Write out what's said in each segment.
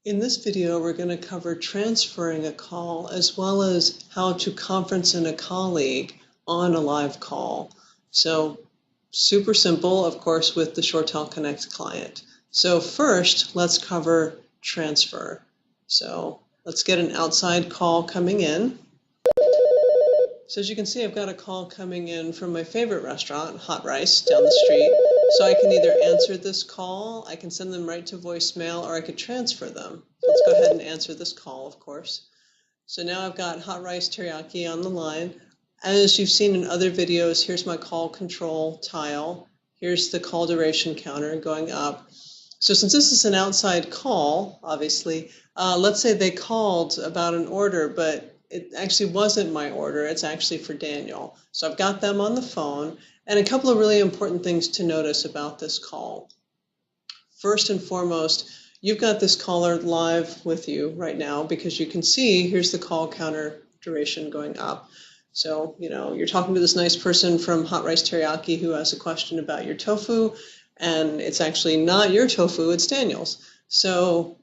In this video, we're going to cover transferring a call as well as how to conference in a colleague on a live call. So super simple, of course, with the ShoreTel Connect client. So first, let's cover transfer. So let's get an outside call coming in. So as you can see, I've got a call coming in from my favorite restaurant, Hot Rice, down the street. So I can either answer this call, I can send them right to voicemail, or I could transfer them. So let's go ahead and answer this call, of course. So now I've got Hot Rice Teriyaki on the line. As you've seen in other videos, here's my call control tile. Here's the call duration counter going up. So since this is an outside call, obviously, let's say they called about an order, but it actually wasn't my order, it's actually for Daniel. So I've got them on the phone, and a couple of really important things to notice about this call. First and foremost, you've got this caller live with you right now because you can see here's the call counter duration going up. So, you're talking to this nice person from Hot Rice Teriyaki who has a question about your tofu, and it's actually not your tofu, it's Daniel's. So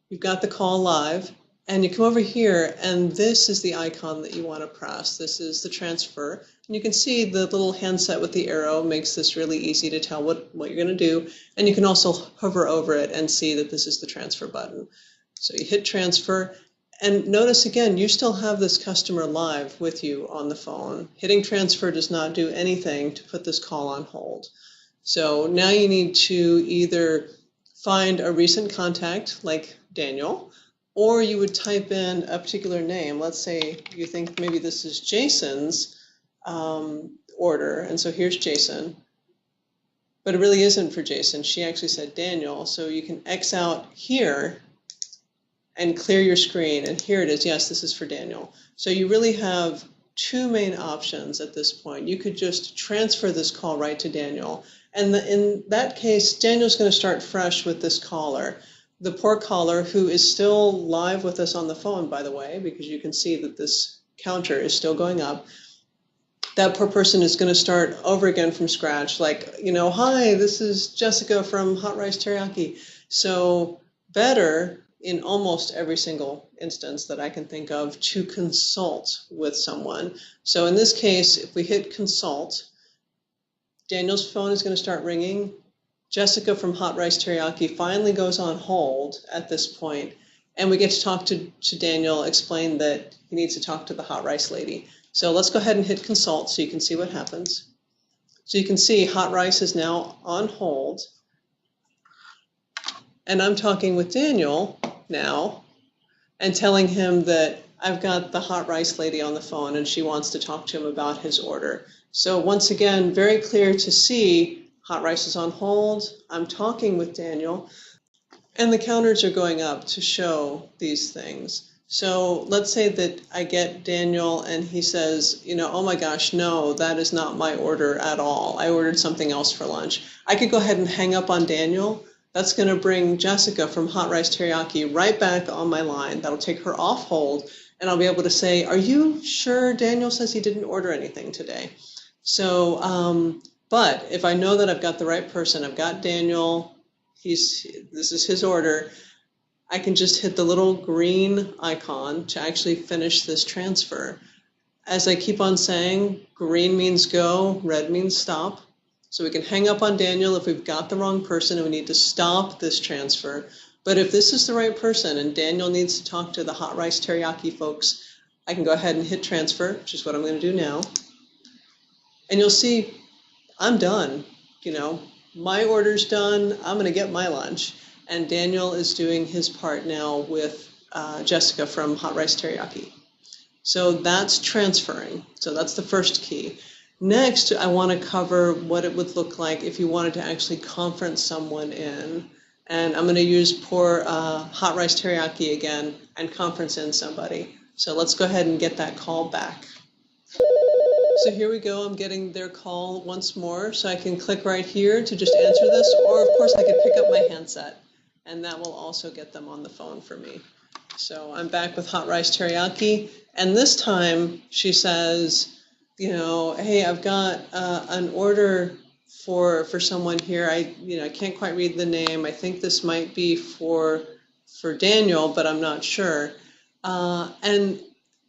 you've got the call live. And you come over here, and this is the icon that you want to press. This is the transfer. And you can see the little handset with the arrow makes this really easy to tell what you're going to do. And you can also hover over it and see that this is the transfer button. So you hit transfer. And notice again, you still have this customer live with you on the phone. Hitting transfer does not do anything to put this call on hold. So now you need to either find a recent contact like Daniel, or you would type in a particular name. Let's say you think maybe this is Jason's order, and so here's Jason. But it really isn't for Jason. She actually said Daniel, so you can X out here and clear your screen, and here it is. Yes, this is for Daniel. So you really have two main options at this point. You could just transfer this call right to Daniel, and in that case, Daniel's going to start fresh with this caller. The poor caller, who is still live with us on the phone, by the way, because you can see that this counter is still going up, that poor person is going to start over again from scratch, like, hi, this is Jessica from Hot Rice Teriyaki. So better, in almost every single instance that I can think of, to consult with someone. So in this case, if we hit consult, Daniel's phone is going to start ringing. Jessica from Hot Rice Teriyaki finally goes on hold at this point, and we get to talk to Daniel, explain that he needs to talk to the Hot Rice lady. So let's go ahead and hit consult so you can see what happens. So you can see Hot Rice is now on hold, and I'm talking with Daniel now and telling him that I've got the Hot Rice lady on the phone and she wants to talk to him about his order. So once again, very clear to see Hot Rice is on hold, I'm talking with Daniel, and the counters are going up to show these things. So let's say that I get Daniel and he says, oh my gosh, no, that is not my order at all. I ordered something else for lunch. I could go ahead and hang up on Daniel. That's going to bring Jessica from Hot Rice Teriyaki right back on my line. That'll take her off hold, and I'll be able to say, are you sure Daniel says he didn't order anything today? So, but if I know that I've got the right person, I've got Daniel, this is his order, I can just hit the little green icon to actually finish this transfer. As I keep on saying, green means go, red means stop. So we can hang up on Daniel if we've got the wrong person and we need to stop this transfer. But if this is the right person and Daniel needs to talk to the Hot Rice Teriyaki folks, I can go ahead and hit transfer, which is what I'm going to do now. And you'll see I'm done. My order's done. I'm going to get my lunch. And Daniel is doing his part now with Jessica from Hot Rice Teriyaki. So that's transferring. So that's the first key. Next, I want to cover what it would look like if you wanted to actually conference someone in. And I'm going to use poor Hot Rice Teriyaki again and conference in somebody. So let's go ahead and get that call back. So here we go, I'm getting their call once more, so I can click right here to just answer this, or of course I could pick up my handset, and that will also get them on the phone for me. So I'm back with Hot Rice Teriyaki, and this time she says, hey, I've got an order for someone here. I can't quite read the name. I think this might be for for Daniel, but I'm not sure. And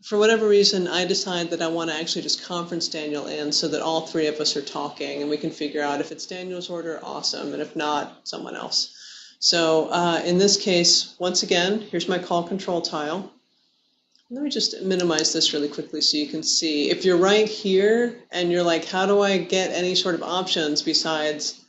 for whatever reason, I decide that I want to actually just conference Daniel in so that all three of us are talking and we can figure out if it's Daniel's order, awesome, and if not, someone else. So in this case, once again, here's my call control tile. Let me just minimize this really quickly so you can see. If you're right here and you're like, how do I get any sort of options besides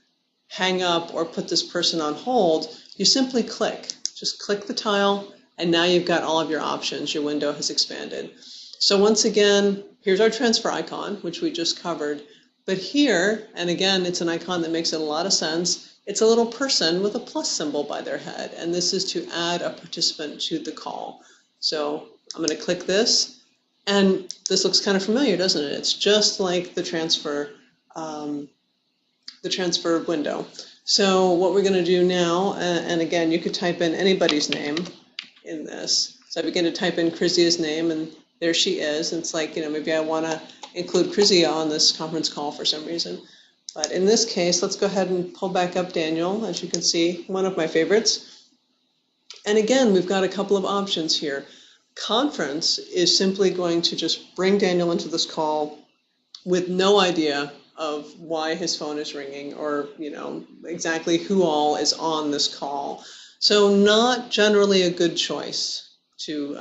hang up or put this person on hold, you simply click. Just click the tile, and now you've got all of your options. Your window has expanded. So once again, here's our transfer icon, which we just covered. But here, and again, it's an icon that makes a lot of sense. It's a little person with a plus symbol by their head, and this is to add a participant to the call. So I'm going to click this, and this looks kind of familiar, doesn't it? It's just like the transfer window. So what we're going to do now, and again, you could type in anybody's name in this. So I begin to type in Krizia's name, and there she is. And it's like, maybe I want to include Krizia on this conference call for some reason. But in this case, let's go ahead and pull back up Daniel, as you can see, one of my favorites. And again, we've got a couple of options here. Conference is simply going to just bring Daniel into this call with no idea of why his phone is ringing or, exactly who all is on this call. So not generally a good choice to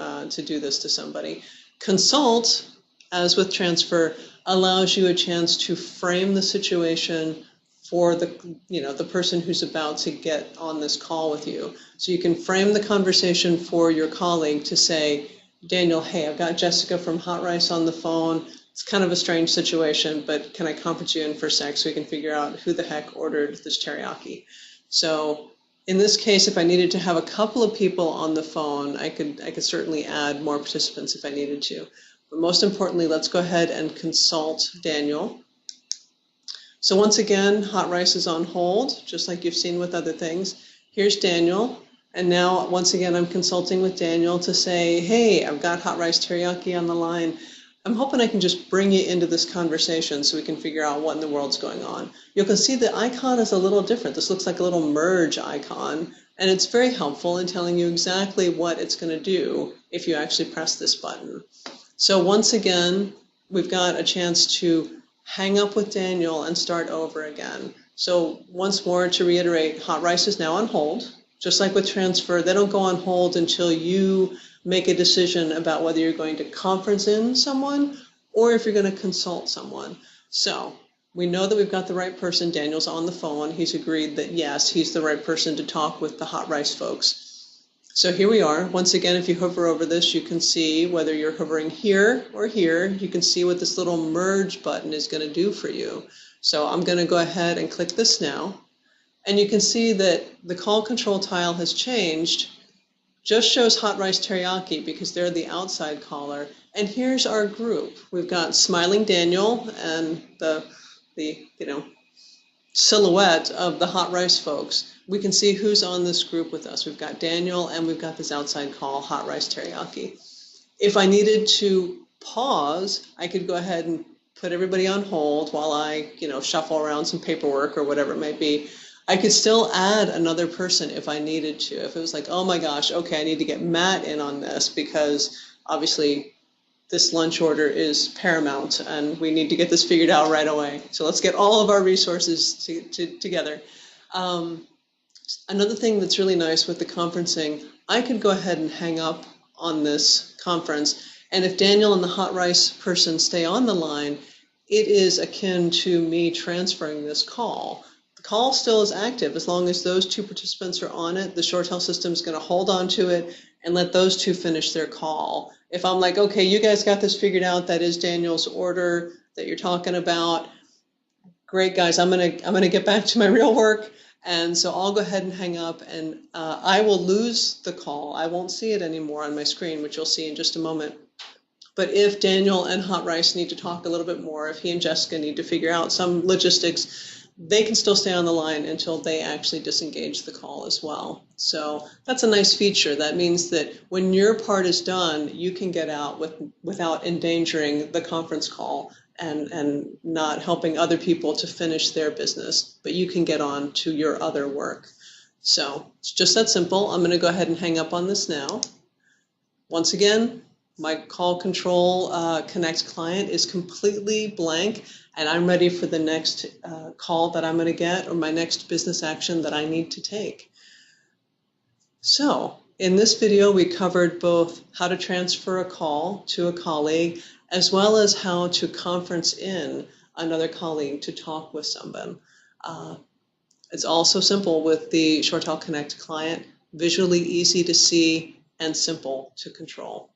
do this to somebody. Consult, as with transfer, allows you a chance to frame the situation for the person who's about to get on this call with you. So you can frame the conversation for your colleague to say, Daniel, hey, I've got Jessica from Hot Rice on the phone. It's kind of a strange situation, but can I conference you in for a sec so we can figure out who the heck ordered this teriyaki? So in this case, if I needed to have a couple of people on the phone, I could certainly add more participants if I needed to. But most importantly, let's go ahead and consult Daniel. So once again, Hot Rice is on hold, just like you've seen with other things. Here's Daniel. And now, once again, I'm consulting with Daniel to say, hey, I've got Hot Rice teriyaki on the line. I'm hoping I can just bring you into this conversation so we can figure out what in the world's going on. You can see the icon is a little different. This looks like a little merge icon, and it's very helpful in telling you exactly what it's going to do if you actually press this button. So once again, we've got a chance to hang up with Daniel and start over again. So once more, to reiterate, Hot Rice is now on hold. Just like with transfer, they don't go on hold until you make a decision about whether you're going to conference in someone or if you're going to consult someone. So we know that we've got the right person. Daniel's on the phone. He's agreed that, yes, he's the right person to talk with the Hot Rice folks. So here we are. Once again, if you hover over this, you can see whether you're hovering here or here, you can see what this little merge button is going to do for you. So I'm going to go ahead and click this now. And you can see that the call control tile has changed. Just shows Hot Rice Teriyaki because they're the outside caller. And here's our group. We've got Smiling Daniel and the silhouette of the Hot Rice folks. We can see who's on this group with us. We've got Daniel and we've got this outside call, Hot Rice Teriyaki. If I needed to pause, I could go ahead and put everybody on hold while I, shuffle around some paperwork or whatever it might be. I could still add another person if I needed to. If it was like, oh my gosh, okay, I need to get Matt in on this because obviously this lunch order is paramount and we need to get this figured out right away. So let's get all of our resources together. Another thing that's really nice with the conferencing, I could go ahead and hang up on this conference. And if Daniel and the Hot Rice person stay on the line, it is akin to me transferring this call. Call still is active as long as those two participants are on it. The ShoreTel system is going to hold on to it and let those two finish their call. If I'm like, okay, you guys got this figured out, that is Daniel's order that you're talking about. Great, guys, I'm gonna get back to my real work, and so I'll go ahead and hang up, and I will lose the call. I won't see it anymore on my screen, which you'll see in just a moment. But if Daniel and Hot Rice need to talk a little bit more, if he and Jessica need to figure out some logistics, they can still stay on the line until they actually disengage the call as well. So that's a nice feature. That means that when your part is done, you can get out without endangering the conference call and not helping other people to finish their business, but you can get on to your other work. So it's just that simple. I'm going to go ahead and hang up on this now. Once again, my call control Connect client is completely blank, and I'm ready for the next call that I'm going to get or my next business action that I need to take. So in this video, we covered both how to transfer a call to a colleague, as well as how to conference in another colleague to talk with someone. It's also simple with the ShoreTel Connect client, visually easy to see and simple to control.